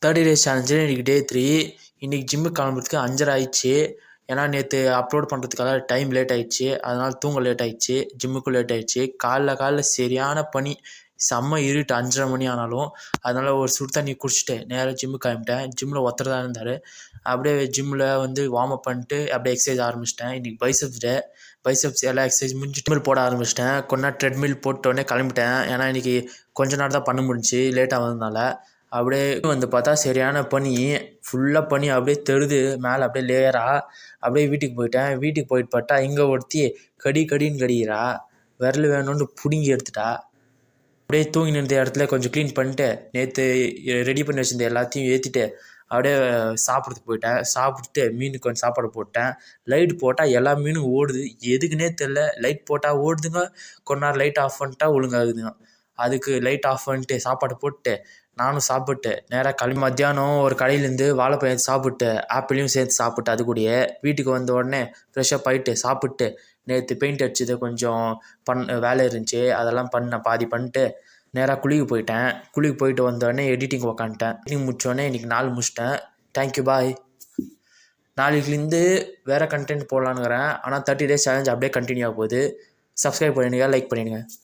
30 days challenge இன்றைக்கி டே 3. இன்றைக்கி ஜிம்முக்கு கிளம்புறதுக்கு 5:30 ஆயிடுச்சு. ஏன்னா நேற்று அப்லோட் பண்ணுறதுக்காக டைம் லேட் ஆகிடுச்சு. அதனால் தூங்க லேட் ஆகிடுச்சு, ஜிம்முக்கும் லேட் ஆகிடுச்சு. காலைல சரியான பனி, செம்ம இருட்டு 5:30 மணி ஆனாலும். அதனால் ஒரு சுடு தண்ணி குடிச்சிட்டு நேராக ஜிம்முக்கு கிளம்பிட்டேன். ஜிம்மில் ஒருத்தர் தான் இருந்தார். அப்படியே ஜிம்மில் வார்ம் அப் பண்ணிட்டு அப்படியே எக்ஸசைஸ் ஆரம்பிச்சிட்டேன். இன்றைக்கி பைசப்ஸ் டே. பைசப்ஸ் எல்லா எக்ஸசைஸ் முடிஞ்சு ட்ரெட்மில் போட ஆரம்பிச்சிட்டேன். கொஞ்ச நேரம் ட்ரெட்மில் போட்டோடனே கிளம்பிட்டேன். ஏன்னா இன்றைக்கி கொஞ்ச நேரம் தான் பண்ண முடிஞ்சிச்சு லேட்டாக வந்ததுனால. அப்படியே பார்த்தா சரியான பனி, ஃபுல்லாக பனி அப்படியே தெருது மேலே அப்படியே லேயராக. அப்படியே வீட்டுக்கு போயிட்டேன். வீட்டுக்கு போயிட்டு பார்த்தா இங்கே ஒருத்தி கடின்னு கடிக்கிறா. விரல் வேணும்னு பிடுங்கி எடுத்துட்டா. அப்படியே தூங்கி நின்ற இடத்துல கொஞ்சம் க்ளீன் பண்ணிட்டு நேற்று ரெடி பண்ணி வச்சுருந்த எல்லாத்தையும் ஏற்றிட்டு அப்படியே சாப்பிட்றதுக்கு போயிட்டேன். சாப்பிட்டு மீனுக்கு கொஞ்சம் சாப்பாடு போட்டேன். லைட் போட்டால் எல்லா மீனும் ஓடுது, எதுக்குன்னே தெரில. லைட் போட்டால் ஓடுதுங்க, கொஞ்ச நேரம் லைட் ஆஃப் பண்ணிட்டா ஒழுங்காகுதுங்க. அதுக்கு லைட் ஆஃப் பண்ணிட்டு சாப்பாடு போட்டு நானும் சாப்பிட்டு நேராக கிளம்பி மத்தியானம் ஒரு கடையிலேருந்து வாழைப்பழம் சாப்பிட்டு ஆப்பிளையும் சேர்த்து சாப்பிட்டு அது கூடயே வீட்டுக்கு வந்த உடனே ஃப்ரெஷ்ஷப் ஆகிட்டு சாப்பிட்டு நேற்று பெயிண்ட் அடிச்சது கொஞ்சம் வேலை இருந்துச்சு, அதெல்லாம் பாதி பண்ணிட்டு நேராக குளிக்க போயிட்டேன். குளிக்க போயிட்டு வந்தோடனே எடிட்டிங் உக்காந்துட்டேன். எடிட்டிங் முடித்தோடனே இன்றைக்கி நாள் முடிச்சிட்டேன். தேங்க்யூ, பாய். நாளைக்குலேருந்து வேறு கண்டென்ட் போடலான்னுக்கிறேன். ஆனால் 30 டேஸ் சேலஞ்ச் அப்படியே கண்டினியூ ஆக போகுது. சப்ஸ்கிரைப் பண்ணிடுங்க, லைக் பண்ணிடுங்க.